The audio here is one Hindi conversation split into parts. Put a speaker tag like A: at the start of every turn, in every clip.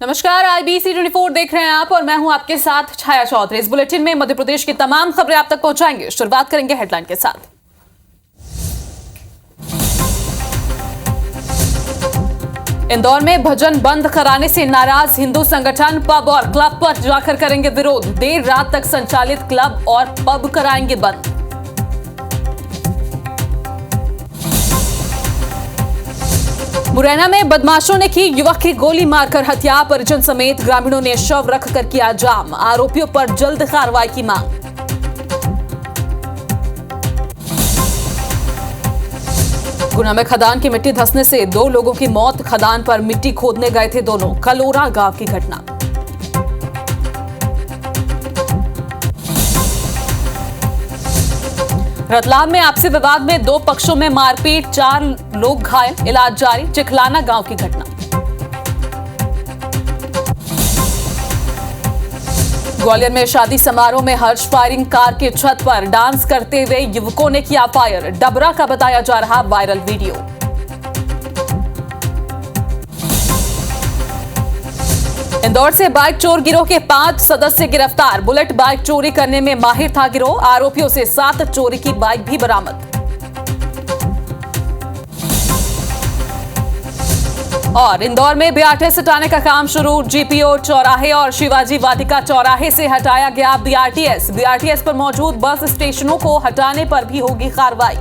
A: नमस्कार, IBC 24 देख रहे हैं आप और मैं हूं आपके साथ छाया चौधरी। इस बुलेटिन में मध्य प्रदेश की तमाम खबरें आप तक पहुंचाएंगे। शुरुआत करेंगे हेडलाइन के साथ। इंदौर में भजन बंद कराने से नाराज हिंदू संगठन पब और क्लब पर जाकर करेंगे विरोध। देर रात तक संचालित क्लब और पब कराएंगे बंद। मुरैना में बदमाशों ने की युवक की गोली मारकर हत्या। परिजन समेत ग्रामीणों ने शव रखकर किया जाम। आरोपियों पर जल्द कार्रवाई की मांग। गुना में खदान की मिट्टी धंसने से 2 लोगों की मौत। खदान पर मिट्टी खोदने गए थे दोनों। कलोरा गांव की घटना। रतलाम में आपसी विवाद में 2 पक्षों में मारपीट, 4 लोग घायल, इलाज जारी। चिखलाना गांव की घटना। ग्वालियर में शादी समारोह में हर्ष फायरिंग। कार की छत पर डांस करते हुए युवकों ने किया फायर। डबरा का बताया जा रहा वायरल वीडियो। इंदौर से बाइक चोर गिरोह के 5 सदस्य गिरफ्तार। बुलेट बाइक चोरी करने में माहिर था गिरोह। आरोपियों से 7 चोरी की बाइक भी बरामद। और इंदौर में बीआरटीएस हटाने का काम शुरू। जीपीओ चौराहे और शिवाजी वाटिका चौराहे से हटाया गया बीआरटीएस। बीआरटीएस पर मौजूद बस स्टेशनों को हटाने पर भी होगी कार्रवाई।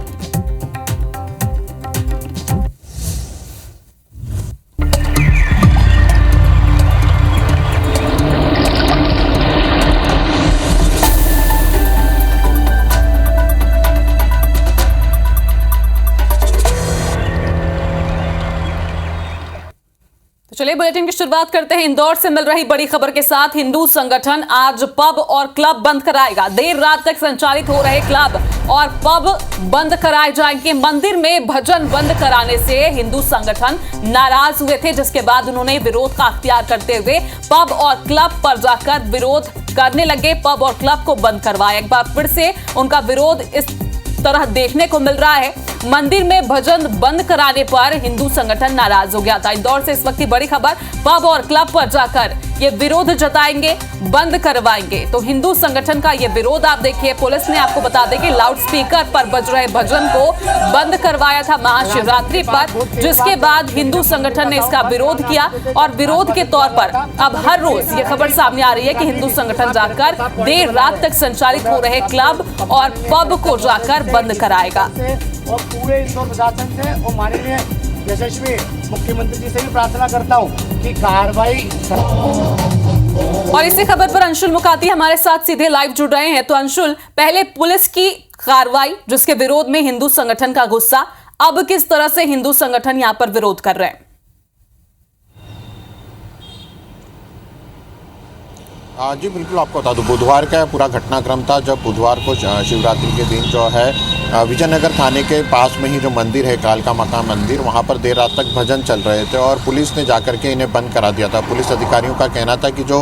A: चलिए बुलेटिन की शुरुआत करते हैं। इंदौर से मिल रही बड़ी खबर के साथ। हिंदू संगठन आज पब और क्लब बंद कराएगा। देर रात तक संचालित हो रहे क्लब और पब बंद कराए जाएंगे। मंदिर में भजन बंद कराने से हिंदू संगठन नाराज हुए थे, जिसके बाद उन्होंने विरोध का अख्तियार करते हुए पब और क्लब पर जाकर विरोध करने लगे। पब और क्लब को बंद करवाया। एक बार फिर से उनका विरोध इस तरह देखने को मिल रहा है। मंदिर में भजन बंद कराने पर हिंदू संगठन नाराज हो गया था। इंदौर से इस वक्त की बड़ी खबर। पब और क्लब पर जाकर ये विरोध जताएंगे, बंद करवाएंगे। तो हिंदू संगठन का ये विरोध आप देखिए। पुलिस ने आपको बता दें कि लाउडस्पीकर पर बज रहे भजन को बंद करवाया था महाशिवरात्रि पर, जिसके बाद हिंदू संगठन ने इसका विरोध किया। और विरोध के तौर पर अब हर रोज ये खबर सामने आ रही है कि हिंदू संगठन जाकर देर रात तक संचालित हो रहे क्लब और पब को जाकर बंद कराएगा।
B: और पूरे इंदौर प्रशासन से और माननीय यशस्वी मुख्यमंत्री जी से भी प्रार्थना करता हूं कि कार्रवाई।
A: और इसी खबर पर अंशुल मुकाती हमारे साथ सीधे लाइव जुड़ रहे हैं। तो अंशुल, पहले पुलिस की कार्रवाई जिसके विरोध में हिंदू संगठन का गुस्सा, अब किस तरह से हिंदू संगठन यहां पर विरोध कर रहे हैं?
C: जी बिल्कुल, आपको बता दूं बुधवार का पूरा घटनाक्रम था, जब बुधवार को शिवरात्रि के दिन जो है विजयनगर थाने के पास में ही जो मंदिर है कालका माता मंदिर, वहां पर देर रात तक भजन चल रहे थे और पुलिस ने जाकर के इन्हें बंद करा दिया था। पुलिस अधिकारियों का कहना था कि जो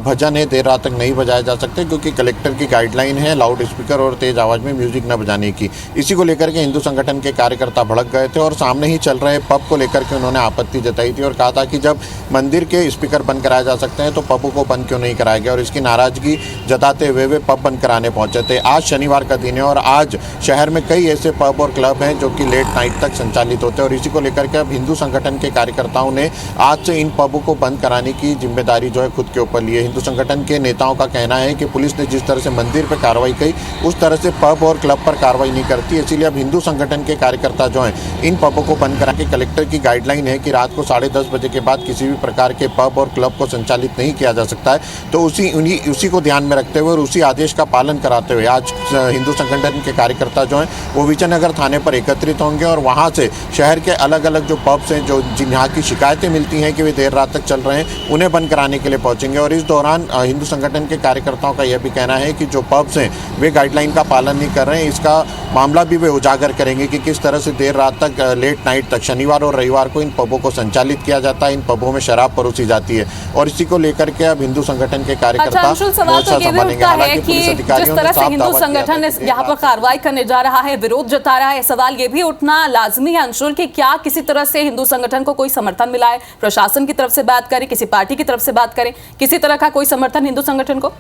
C: भजन है देर रात तक नहीं बजाए जा सकते, क्योंकि कलेक्टर की गाइडलाइन है लाउड स्पीकर और तेज आवाज़ में म्यूजिक न बजाने की। इसी को लेकर के हिंदू संगठन के कार्यकर्ता भड़क गए थे और सामने ही चल रहे पब को लेकर के उन्होंने आपत्ति जताई थी और कहा था कि जब मंदिर के स्पीकर बंद कराए जा सकते हैं तो पब को बंद क्यों नहीं कराया गया। और इसकी नाराजगी जताते हुए वे पब बंद कराने पहुंचे थे। आज शनिवार का दिन है और आज शहर में कई ऐसे पब और क्लब हैं जो कि लेट नाइट तक संचालित होते हैं और इसी को लेकर के अब हिंदू संगठन के कार्यकर्ताओं ने आज से इन पबों को बंद कराने की जिम्मेदारी जो है खुद के ऊपर ली है। हिंदू संगठन के नेताओं का कहना है कि पुलिस ने जिस तरह से मंदिर पर कार्रवाई की उस तरह से पब और क्लब पर कार्रवाई नहीं करती, इसीलिए अब हिंदू संगठन के कार्यकर्ता जो हैं इन पबों को बंद करा के, कलेक्टर की गाइडलाइन है कि रात को 10:30 बजे के बाद किसी भी प्रकार के पब और क्लब को संचालित नहीं किया जा सकता है। तो उसी को ध्यान में रखते हुए और उसी आदेश का पालन कराते हुए आज हिंदू संगठन के कार्यकर्ता जो हैं वो विजयनगर थाने पर एकत्रित होंगे और वहां से शहर के अलग अलग जो पब्स हैं जो यहाँ की शिकायतें मिलती हैं कि वे देर रात तक चल रहे हैं उन्हें बंद कराने के लिए पहुंचेंगे। और इस दौरान हिंदू संगठन के कार्यकर्ताओं का यह भी कहना है कि जो पब्स हैं वे गाइडलाइन का पालन नहीं कर रहे हैं। इसका मामला भी वे उजागर करेंगे कि किस तरह से देर रात तक लेट नाइट तक शनिवार और रविवार को इन पबों को संचालित किया जाता है, इन पबों में शराब परोसी जाती है और इसी को लेकर के अब हिंदू संगठन के कार्यकर्ता
A: सवाल तो ये भी उठता है कि जिस तरह से हिंदू संगठन यहाँ पर कार्रवाई करने जा रहा रहा है, विरोध जता रहा है। सवाल ये भी उठना लाजमी है अंशुल कि क्या किसी तरह से हिंदू संगठन को कोई समर्थन मिला है? प्रशासन की तरफ से बात करें, किसी पार्टी की तरफ से बात करें, किसी तरह का कोई समर्थन हिंदू संगठन को?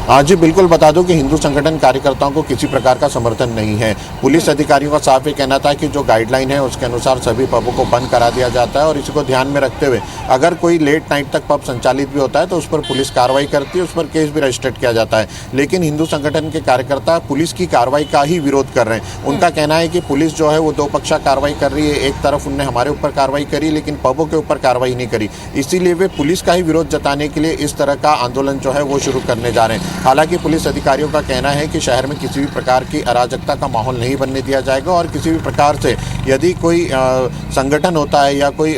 C: हाँ जी, बिल्कुल बता दूं कि हिंदू संगठन कार्यकर्ताओं को किसी प्रकार का समर्थन नहीं है। पुलिस अधिकारियों का साफ ये कहना था कि जो गाइडलाइन है उसके अनुसार सभी पबों को बंद करा दिया जाता है और इसी को ध्यान में रखते हुए अगर कोई लेट नाइट तक पब संचालित भी होता है तो उस पर पुलिस कार्रवाई करती है, उस पर केस भी रजिस्टर्ड किया जाता है। लेकिन हिंदू संगठन के कार्यकर्ता पुलिस की कार्रवाई का ही विरोध कर रहे हैं। उनका कहना है कि पुलिस जो है वो दो पक्षा कार्रवाई कर रही है। एक तरफ उनने हमारे ऊपर कार्रवाई करी लेकिन पबों के ऊपर कार्रवाई नहीं करी, इसीलिए वे पुलिस का ही विरोध जताने के लिए इस तरह का आंदोलन जो है वो शुरू करने जा रहे हैं। हालांकि पुलिस अधिकारियों का कहना है कि शहर में किसी भी प्रकार की अराजकता का माहौल नहीं बनने दिया जाएगा और किसी भी प्रकार से यदि कोई संगठन होता है या कोई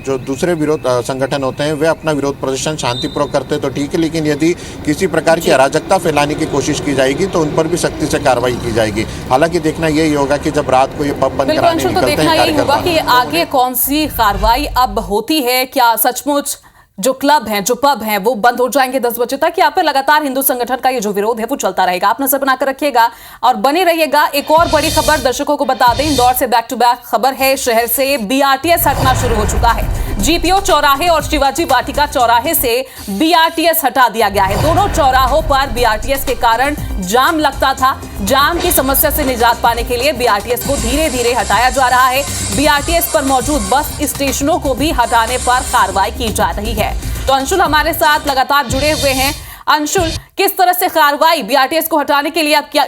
C: जो दूसरे विरोध संगठन होते हैं वे अपना विरोध प्रदर्शन शांतिपूर्वक करते तो ठीक है, लेकिन यदि किसी प्रकार की अराजकता फैलाने की कोशिश की जाएगी तो उन पर भी सख्ती से कार्रवाई की जाएगी। हालांकि देखना यही होगा कि जब रात को ये पब बंद कराने निकलते हैं कार्यकर्ता,
A: कि आगे कौन सी कार्रवाई अब होती है। क्या सचमुच जो क्लब हैं, जो पब हैं, वो बंद हो जाएंगे 10 बजे तक, या फिर लगातार हिंदू संगठन का ये जो विरोध है वो चलता रहेगा? आप नजर बनाकर रखिएगा और बने रहिएगा। एक और बड़ी खबर दर्शकों को बता दें, इंदौर से बैक टू बैक खबर है। शहर से बीआरटीएस हटना शुरू हो चुका है। जीपीओ चौराहे और शिवाजी वाटिका चौराहे से बीआरटीएस हटा दिया गया है। दोनों चौराहों पर बीआरटीएस के कारण जाम लगता था। जाम की समस्या से निजात पाने के लिए बीआरटीएस को धीरे धीरे हटाया जा रहा है। बीआरटीएस पर मौजूद बस स्टेशनों को भी हटाने पर कार्रवाई की जा रही है। तो अंशुल हमारे साथ लगातार जुड़े हुए हैं। अंशुल, किस तरह से कार्रवाई बीआरटीएस को हटाने के लिए अब क्या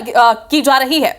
A: की जा रही है?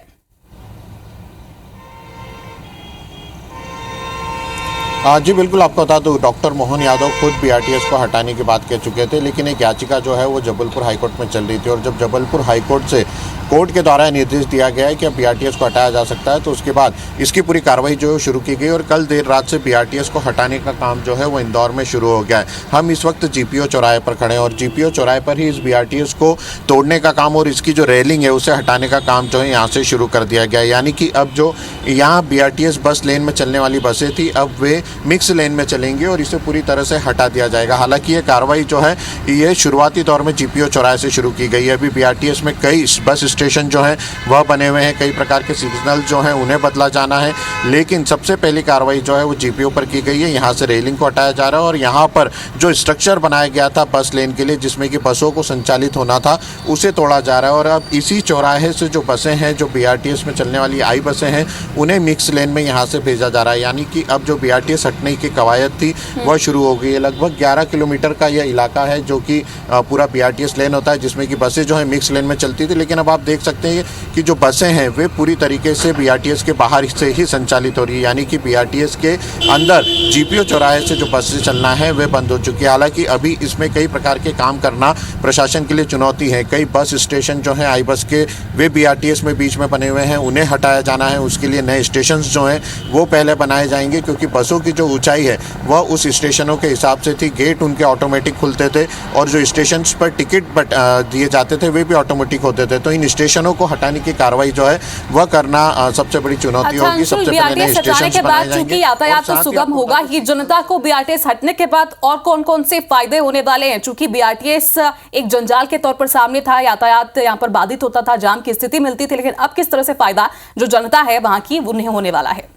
C: जी बिल्कुल, आपको बता दूं डॉक्टर मोहन यादव खुद बीआरटीएस को हटाने की बात कह चुके थे, लेकिन एक याचिका जो है वो जबलपुर हाईकोर्ट में चल रही थी और जब जबलपुर हाईकोर्ट से कोर्ट के द्वारा निर्देश दिया गया है कि अब बीआरटीएस को हटाया जा सकता है तो उसके बाद इसकी पूरी कार्रवाई जो है शुरू की गई और कल देर रात से बीआरटीएस को हटाने का काम जो है वो इंदौर में शुरू हो गया है। हम इस वक्त जीपीओ चौराहे पर खड़े हैं और जीपीओ चौराहे पर ही इस बीआरटीएस को तोड़ने का काम और इसकी जो रेलिंग है उसे हटाने का काम जो है यहाँ से शुरू कर दिया गया है। यानी कि अब जो यहाँ बीआरटीएस बस लेन में चलने वाली बसें थी अब वे मिक्स लेन में चलेंगी और इसे पूरी तरह से हटा दिया जाएगा। हालांकि ये कार्रवाई जो है ये शुरुआती दौर में जीपीओ चौराहे से शुरू की गई है। अभी बीआरटीएस में कई बस स्टेशन जो है वह बने हुए हैं, कई प्रकार के सिग्नल जो हैं उन्हें बदला जाना है, लेकिन सबसे पहली कार्रवाई जो है वो जीपीओ पर की गई है। यहाँ से रेलिंग को हटाया जा रहा है और यहाँ पर जो स्ट्रक्चर बनाया गया था बस लेन के लिए जिसमें कि बसों को संचालित होना था उसे तोड़ा जा रहा है और अब इसी चौराहे से जो बसें हैं, जो बीआरटीएस में चलने वाली आई बसें हैं, उन्हें मिक्स लेन में यहाँ से भेजा जा रहा है। यानी कि अब जो बीआरटीएस हटने की कवायद थी वह शुरू हो गई है। लगभग 11 किलोमीटर का यह इलाका है जो कि पूरा बीआरटीएस लेन होता है जिसमें कि बसें जो है मिक्स लेन में चलती थी, लेकिन अब आप देख सकते हैं कि जो बसें हैं वे पूरी तरीके से बीआरटीएस के बाहर से ही संचालित हो रही है। यानी कि बीआरटीएस के अंदर जीपीओ चौराहे से जो बसें चलना है वे बंद हो चुकी है। हालांकि अभी इसमें कई प्रकार के काम करना प्रशासन के लिए चुनौती है। कई बस स्टेशन जो हैं आई बस के वे बीआरटीएस में बीच में बने हुए हैं, उन्हें हटाया जाना है। उसके लिए नए स्टेशन जो हैं वो पहले बनाए जाएंगे क्योंकि बसों की जो ऊंचाई है वह उस स्टेशनों के हिसाब से थी। गेट उनके ऑटोमेटिक खुलते थे और जो स्टेशन पर टिकट दिए जाते थे वे भी ऑटोमेटिक होते थे। तो इन स्टेशनों को हटाने की कार्रवाई जो है वह करना सबसे बड़ी चुनौती होगी। सबसे पहले नए स्टेशन
A: के बाद चूंकि यातायात तो सुगम होगा ही, जनता को बीआरटीएस हटने के बाद और कौन कौन से फायदे होने वाले हैं? चूंकि बीआरटीएस एक जंजाल के तौर पर सामने था, यातायात यहाँ पर बाधित होता था, जाम की स्थिति मिलती थी, लेकिन अब किस तरह से फायदा जो जनता है वहां की उन्हें होने वाला है?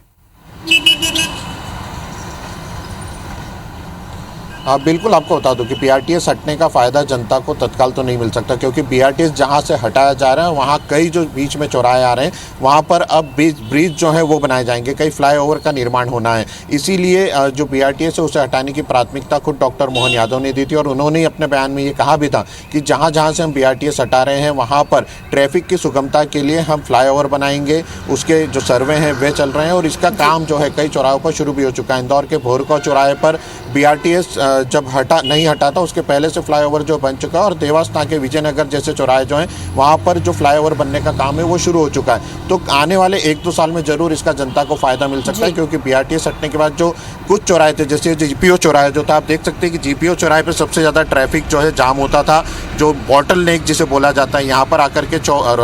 C: बिल्कुल, आपको बता दूं कि बीआरटीएस हटने का फ़ायदा जनता को तत्काल तो नहीं मिल सकता क्योंकि बीआरटीएस जहां से हटाया जा रहा है वहां कई जो बीच में चौराहे आ रहे हैं वहां पर अब ब्रिज जो है वो बनाए जाएंगे, कई फ्लाईओवर का निर्माण होना है। इसीलिए जो बीआरटीएस है उसे हटाने की प्राथमिकता खुद डॉक्टर मोहन यादव ने दी थी और उन्होंने अपने बयान में ये कहा भी था कि जहाँ जहाँ से हम बीआरटीएस हटा रहे हैं वहाँ पर ट्रैफिक की सुगमता के लिए हम फ्लाईओवर बनाएंगे। उसके जो सर्वे हैं वे चल रहे हैं और इसका काम जो है कई चौराहों पर शुरू भी हो चुका है। इंदौर के भोरगांव चौराहे पर बीआरटीएस जब नहीं हटा था उसके पहले से फ्लाईओवर जो बन चुका है और देवास्था के विजयनगर जैसे चौराहे जो हैं वहाँ पर जो फ्लाईओवर बनने का काम है वो शुरू हो चुका है। तो आने वाले 1-2 साल में जरूर इसका जनता को फायदा मिल सकता है क्योंकि बीआरटीएस हटने के बाद जो कुछ चौराहे थे जैसे जीपीओ चौराहे जो था, आप देख सकते हैं कि जीपीओ चौराहे पर सबसे ज़्यादा ट्रैफिक जो है जाम होता था, जो बॉटल नेक जिसे बोला जाता है। यहाँ पर आकर के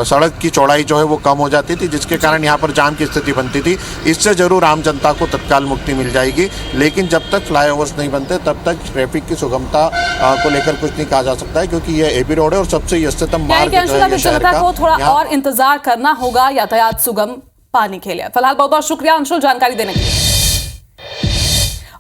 C: सड़क की चौड़ाई जो है वो कम हो जाती थी जिसके कारण यहाँ पर जाम की स्थिति बनती थी। इससे जरूर आम जनता को तत्काल मुक्ति मिल जाएगी, लेकिन जब तक फ्लाईओवर्स नहीं बनते तब तक तक ट्रैफिक की सुगमता को लेकर कुछ नहीं कहा जा सकता है, क्योंकि ये एबी रोड है और सबसे व्यस्ततम मार्ग जो है ये शहर का।
A: को थोड़ा और इंतजार करना होगा यातायात सुगम पाने के लिए। फिलहाल बहुत बहुत शुक्रिया अंशुल जानकारी देने के लिए।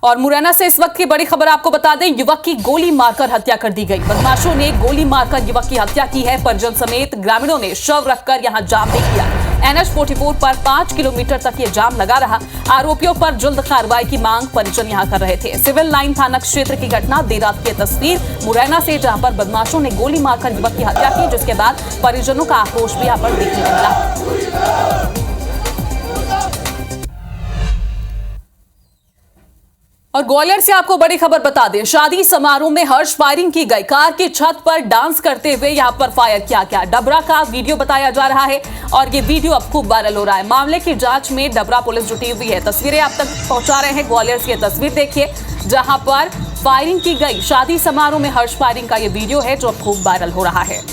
A: और मुरैना से इस वक्त की बड़ी खबर आपको बता दें, युवक की गोली मारकर हत्या कर दी गई। बदमाशों ने गोली मारकर युवक की हत्या की है। परिजन समेत ग्रामीणों ने शव रखकर यहां जाम भी किया। NH 44 पर 5 किलोमीटर तक ये जाम लगा रहा। आरोपियों पर जल्द कार्रवाई की मांग परिजन यहां कर रहे थे। सिविल लाइन थाना क्षेत्र की घटना, देर रात की तस्वीर मुरैना से, जहां पर बदमाशों ने गोली मारकर युवक की हत्या की, जिसके बाद परिजनों का आक्रोश भी यहां पर देखने को मिला। और ग्वालियर से आपको बड़ी खबर बता दें, शादी समारोह में हर्ष फायरिंग की गई। कार की छत पर डांस करते हुए यहां पर फायर किया गया। डबरा का वीडियो बताया जा रहा है और ये वीडियो अब खूब वायरल हो रहा है। मामले की जांच में डबरा पुलिस जुटी हुई है। तस्वीरें आप तक पहुंचा रहे हैं। ग्वालियर की तस्वीर देखिए जहां पर फायरिंग की गई। शादी समारोह में हर्ष फायरिंग का ये वीडियो है जो अब खूब वायरल हो रहा है।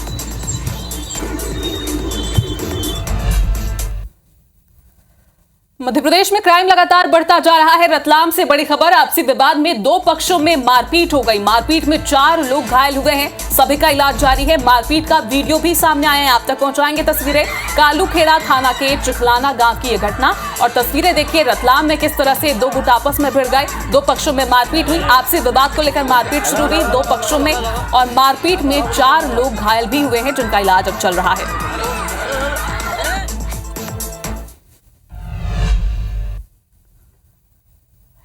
A: मध्य प्रदेश में क्राइम लगातार बढ़ता जा रहा है। रतलाम से बड़ी खबर, आपसी विवाद में 2 पक्षों में मारपीट हो गई। मारपीट में 4 लोग घायल हुए हैं। सभी का इलाज जारी है। मारपीट का वीडियो भी सामने आया है, आप तक पहुंचाएंगे तस्वीरें। कालूखेड़ा थाना के चिखलाना गांव की यह घटना और तस्वीरें देखिए। रतलाम में किस तरह से 2 गुट आपस में भिड़ गए। 2 पक्षों में मारपीट हुई। आपसी विवाद को लेकर मारपीट शुरू हुई 2 पक्षों में और मारपीट में 4 लोग घायल भी हुए हैं, जिनका इलाज अब चल रहा है।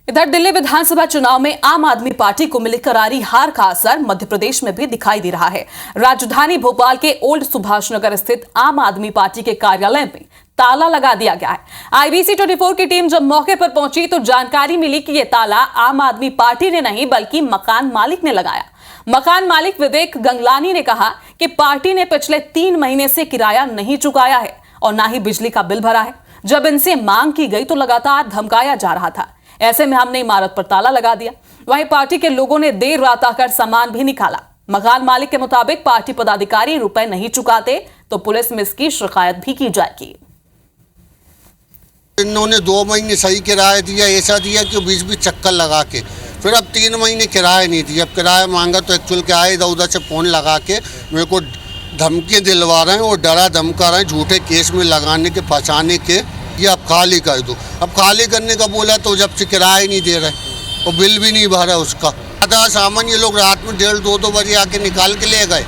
A: इधर दिल्ली विधानसभा चुनाव में आम आदमी पार्टी को मिली करारी हार का असर मध्य प्रदेश में भी दिखाई दे रहा है। राजधानी भोपाल के ओल्ड सुभाष नगर स्थित आम आदमी पार्टी के कार्यालय में ताला लगा दिया गया है। IBC 24 की टीम जब मौके पर पहुंची तो जानकारी मिली कि यह ताला आम आदमी पार्टी ने नहीं बल्कि मकान मालिक ने लगाया। मकान मालिक विवेक गंगलानी ने कहा कि पार्टी ने पिछले 3 महीने से किराया नहीं चुकाया है और ना ही बिजली का बिल भरा है। जब इनसे मांग की गई तो लगातार धमकाया जा रहा था। ऐसे में हमने इमारत पर ताला लगा दिया। वहीं पार्टी के लोगों ने देर रात आकर सामान भी निकाला। मकान मालिक के मुताबिक पार्टी पदाधिकारी रुपए नहीं चुकाते तो पुलिस में इसकी शिकायत भी की जाएगी।
D: इन्होंने 2 महीने सही किराया दिया, ऐसा दिया कि बीच बीच चक्कर लगा के, फिर अब 3 महीने किराया नहीं दिया। अब किराया मांगा तो एक्चुअल क्या है, इधर उधर से फोन लगा के मेरे को धमकी दिलवा रहे हैं और डरा धमका रहे हैं, झूठे केस में लगाने के, फंसाने के। ये आप खाली कर दो। अब खाली करने का बोला तो जब से किराया ही नहीं दे रहे और बिल भी नहीं भरा उसका। आधा सामान ये लोग रात में 1:30-2 बजे आके निकाल के ले गए।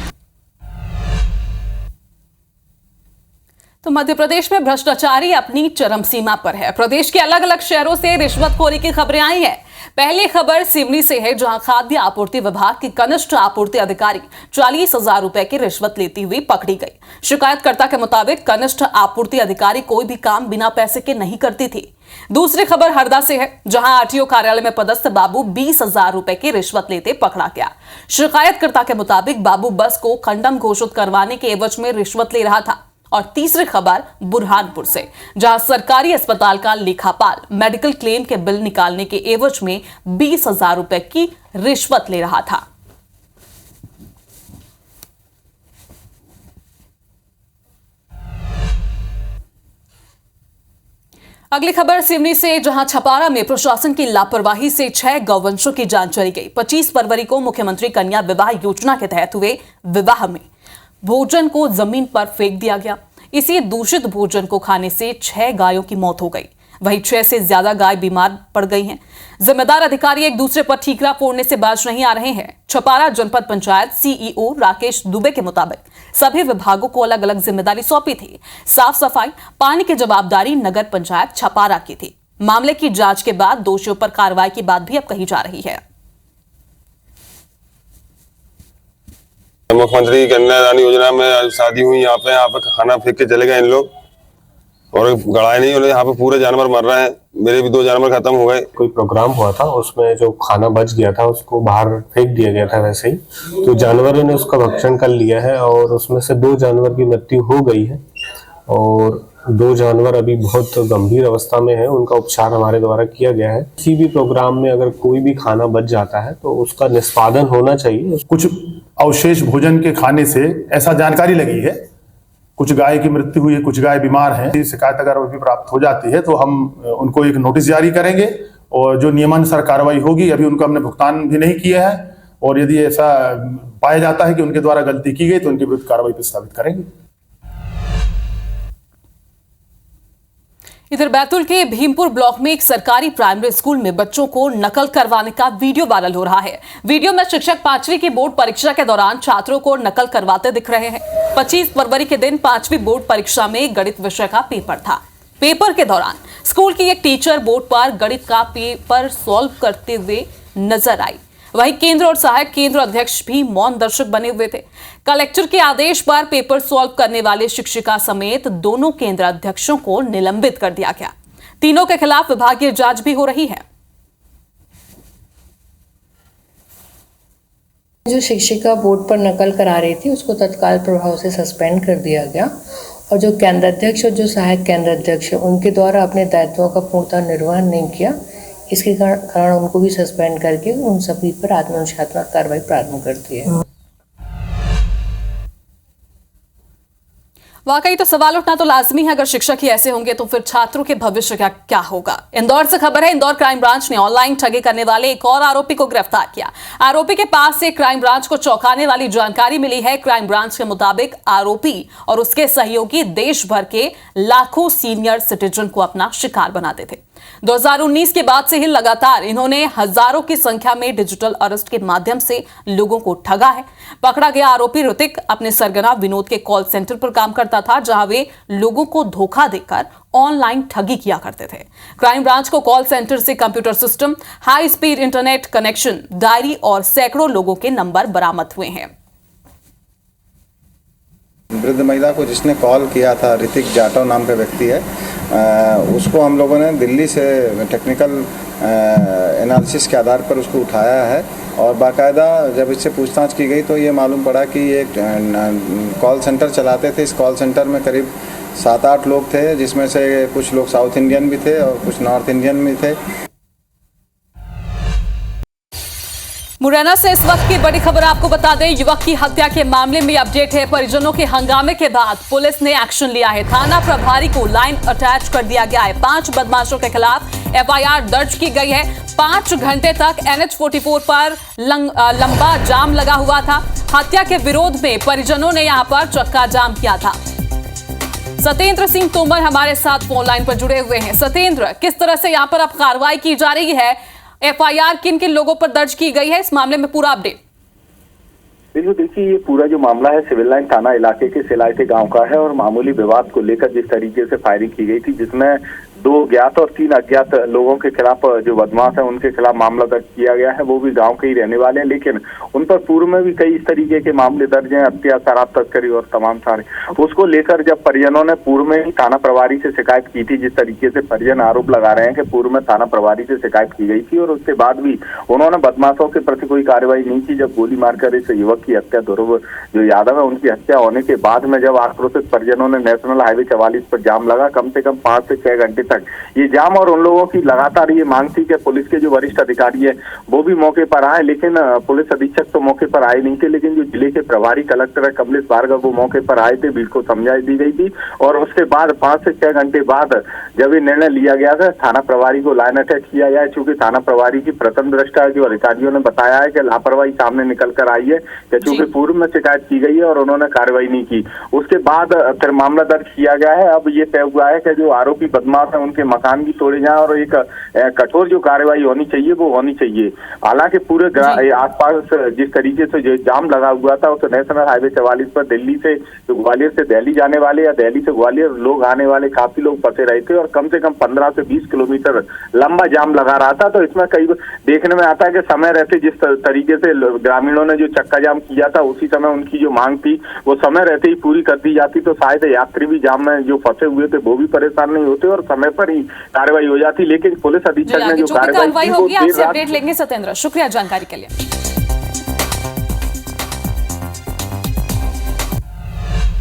A: तो मध्य प्रदेश में भ्रष्टाचारी अपनी चरम सीमा पर है। प्रदेश के अलग अलग शहरों से रिश्वतखोरी की खबरें आई हैं। पहली खबर सिवनी से है, जहां खाद्य आपूर्ति विभाग की कनिष्ठ आपूर्ति अधिकारी 40,000 रुपए की रिश्वत लेती हुई पकड़ी गई। शिकायतकर्ता के मुताबिक कनिष्ठ आपूर्ति अधिकारी कोई भी काम बिना पैसे के नहीं करती थी। दूसरी खबर हरदा से है, जहां RTO कार्यालय में पदस्थ बाबू 20,000 रुपए की रिश्वत लेते पकड़ा गया। शिकायतकर्ता के मुताबिक बाबू बस को खंडन घोषित करवाने के एवज में रिश्वत ले रहा था। और तीसरी खबर बुरहानपुर से, जहां सरकारी अस्पताल का लेखापाल मेडिकल क्लेम के बिल निकालने के एवज में 20,000 रुपए की रिश्वत ले रहा था। अगली खबर सिवनी से, जहां छपारा में प्रशासन की लापरवाही से 6 गौवंशों की जान चली गई। 25 फरवरी को मुख्यमंत्री कन्या विवाह योजना के तहत हुए विवाह में भोजन को जमीन पर फेंक दिया गया। इसी दूषित भोजन को खाने से 6 गायों की मौत हो गई। वहीं 6 से ज्यादा गाय बीमार पड़ गई हैं। जिम्मेदार अधिकारी एक दूसरे पर ठीकरा फोड़ने से बाज नहीं आ रहे हैं। छपारा जनपद पंचायत CEO राकेश दुबे के मुताबिक सभी विभागों को अलग अलग जिम्मेदारी सौंपी थी। साफ सफाई, पानी की जवाबदारी नगर पंचायत छपारा की थी। मामले की जांच के बाद दोषियों पर कार्रवाई की बात भी अब कही जा रही है।
E: मुख्यमंत्री कन्यादान योजना में शादी हुई, यहाँ पे खाना फेंक के चले गए इन लोग और गड़ाए नहीं। उन्हें यहाँ पे पूरे जानवर मर रहे हैं। मेरे भी 2 जानवर खत्म हो गए।
F: कोई प्रोग्राम हुआ था, उसमें जो खाना बच गया था उसको बाहर फेंक दिया गया था वैसे ही, तो जानवरों ने उसका भक्षण कर लिया है और उसमें से 2 जानवर की मृत्यु हो गई है और 2 जानवर अभी बहुत गंभीर अवस्था में है। उनका उपचार हमारे द्वारा किया गया है। किसी भी प्रोग्राम में अगर कोई भी खाना बच जाता है तो उसका निष्पादन होना चाहिए।
G: कुछ अवशेष भोजन के खाने से ऐसा जानकारी लगी है, कुछ गाय की मृत्यु हुई है, कुछ गाय बीमार हैं। शिकायत अगर भी प्राप्त हो जाती है तो हम उनको एक नोटिस जारी करेंगे और जो नियमानुसार कार्रवाई होगी। अभी उनको हमने भुगतान भी नहीं किया है, और यदि ऐसा पाया जाता है कि उनके द्वारा गलती की गई तो उनके विरुद्ध कार्रवाई प्रस्तावित करेंगे।
A: इधर बैतूल के भीमपुर ब्लॉक में एक सरकारी प्राइमरी स्कूल में बच्चों को नकल करवाने का वीडियो वायरल हो रहा है। वीडियो में शिक्षक 5वीं की बोर्ड परीक्षा के दौरान छात्रों को नकल करवाते दिख रहे हैं। 25 फरवरी के दिन 5वीं बोर्ड परीक्षा में गणित विषय का पेपर था। पेपर के दौरान स्कूल की एक टीचर बोर्ड पर गणित का पेपर सॉल्व करते हुए नजर आई। वहीं केंद्र और सहायक केंद्र अध्यक्ष भी मौन दर्शक बने हुए थे। कलेक्टर के आदेश पर पेपर सॉल्व करने वाले शिक्षिका समेत दोनों केंद्र अध्यक्षों को निलंबित कर दिया गया। तीनों के खिलाफ विभागीय जांच भी हो रही है।
H: जो शिक्षिका बोर्ड पर नकल करा रही थी उसको तत्काल प्रभाव से सस्पेंड कर दिया गया, और जो केंद्र अध्यक्ष और जो सहायक केंद्र अध्यक्ष उनके द्वारा अपने दायित्वों का पूर्णतः निर्वहन नहीं किया, इसके कारण उनको भी सस्पेंड करके उन सभी पर आत्मनुशासनात्मक कार्रवाई प्रारंभ करती है।
A: वाकई तो सवाल उठना तो लाजमी है, अगर शिक्षक ही ऐसे होंगे तो फिर छात्रों के भविष्य का क्या होगा। इंदौर से खबर है, इंदौर क्राइम ब्रांच ने ऑनलाइन ठगी करने वाले एक और आरोपी को गिरफ्तार किया। आरोपी के पास से क्राइम ब्रांच को चौंकाने वाली जानकारी मिली है। क्राइम ब्रांच के मुताबिक आरोपी और उसके सहयोगी देश भर के लाखों सीनियर सिटीजन को अपना शिकार बनाते थे। 2019 के बाद से ही लगातार इन्होंने हजारों की संख्या में डिजिटल अरेस्ट के माध्यम से लोगों को ठगा है। पकड़ा गया आरोपी ऋतिक अपने सरगना विनोद के कॉल सेंटर पर काम करता था, जहां वे लोगों को धोखा देकर ऑनलाइन ठगी किया करते थे। क्राइम ब्रांच को कॉल सेंटर से computer system, high speed internet connection, diary और सैकड़ों लोगों के नंबर बरामद हुए हैं।
I: वृद्ध महिला को जिसने कॉल किया था, ऋतिक जाटव नाम का व्यक्ति है, उसको हम लोगों ने दिल्ली से टेक्निकल एनालिसिस के आधार पर उसको उठाया है, और बाकायदा जब इससे पूछताछ की गई तो ये मालूम पड़ा कि ये कॉल सेंटर चलाते थे। इस कॉल सेंटर में करीब 7-8 लोग थे, जिसमें से कुछ लोग साउथ इंडियन भी थे और कुछ नॉर्थ इंडियन भी थे।
A: मुरैना से इस वक्त की बड़ी खबर आपको बता दें, युवक की हत्या के मामले में अपडेट है। परिजनों के हंगामे के बाद पुलिस ने एक्शन लिया है। थाना प्रभारी को लाइन अटैच कर दिया गया है। 5 बदमाशों के खिलाफ FIR दर्ज की गई है। 5 घंटे तक NH44 पर लंबा जाम लगा हुआ था। हत्या के विरोध में परिजनों ने यहां पर चक्का जाम किया था। सत्येंद्र सिंह तोमर हमारे साथ फोन लाइन पर जुड़े हुए हैं। सत्येंद्र, किस तरह से यहां पर अब कार्रवाई की जा रही है? FIR किन किन लोगों पर दर्ज की गई है, इस मामले में पूरा अपडेट?
J: देखिए, ये पूरा जो मामला है सिविल लाइन थाना इलाके के सिलाइटे गांव का है, और मामूली विवाद को लेकर जिस तरीके से फायरिंग की गई थी, जिसमें 2 ज्ञात और 3 अज्ञात लोगों के खिलाफ जो बदमाश है उनके खिलाफ मामला दर्ज किया गया है। वो भी गांव के ही रहने वाले हैं, लेकिन उन पर पूर्व में भी कई इस तरीके के मामले दर्ज हैं, हत्या, शराब तस्करी और तमाम सारे। उसको लेकर जब परिजनों ने पूर्व में ही थाना प्रभारी से शिकायत की थी, जिस तरीके से परिजन आरोप लगा रहे हैं कि पूर्व में थाना प्रभारी से शिकायत की गई थी और उसके बाद भी उन्होंने बदमाशों के प्रति कोई कार्रवाई नहीं की। जब गोली मारकर इस युवक की हत्या, ध्रुव जो यादव है, उनकी हत्या होने के बाद में जब आक्रोशित परिजनों ने नेशनल हाईवे 44 पर जाम लगा, कम से कम 5 से 6 घंटे तक ये जाम, और उन लोगों की लगातार ये मांग थी कि पुलिस के जो वरिष्ठ अधिकारी है वो भी मौके पर आए, लेकिन पुलिस अधीक्षक तो मौके पर आए नहीं थे, लेकिन जो जिले के प्रभारी कलेक्टर है कमलेश भार्गव, वो मौके पर आए थे, भीड़ को समझाई दी गई थी। और उसके बाद 5 से 6 घंटे बाद जब ये निर्णय लिया गया था, थाना प्रभारी को लाइन अटैच किया जाए, चूंकि थाना प्रभारी की प्रथम दृष्टा जो अधिकारियों ने बताया है कि लापरवाही सामने निकल कर आई है, कि चूंकि पूर्व में शिकायत की गई है और उन्होंने कार्रवाई नहीं की। उसके बाद फिर मामला दर्ज किया गया है। अब ये तय हुआ है कि जो आरोपी बदमाश है उनके मकान भी तोड़े जाए और एक कठोर जो कार्रवाई होनी चाहिए वो होनी चाहिए। हालांकि पूरे आसपास जिस तरीके से जो जाम लगा हुआ था, उस नेशनल हाईवे 44 पर दिल्ली से ग्वालियर से दिल्ली जाने वाले या दिल्ली से ग्वालियर लोग आने वाले काफी लोग फंसे रहे थे, और कम से कम 15 से 20 किलोमीटर लंबा जाम लगा रहा था। तो इसमें कई देखने में आता है कि समय रहते जिस तरीके से ग्रामीणों ने जो चक्का जाम किया था, उसी समय उनकी जो मांग थी वो समय रहते ही पूरी कर दी जाती, तो शायद यात्री भी जाम में जो फंसे हुए थे वो भी परेशान नहीं होते और समय पर ही कार्रवाई हो जाती। लेकिन पुलिस अधीक्षक ने जो कार्रवाई
A: होगी, आपसे अपडेट लेंगे। सत्येंद्र, शुक्रिया जानकारी के लिए।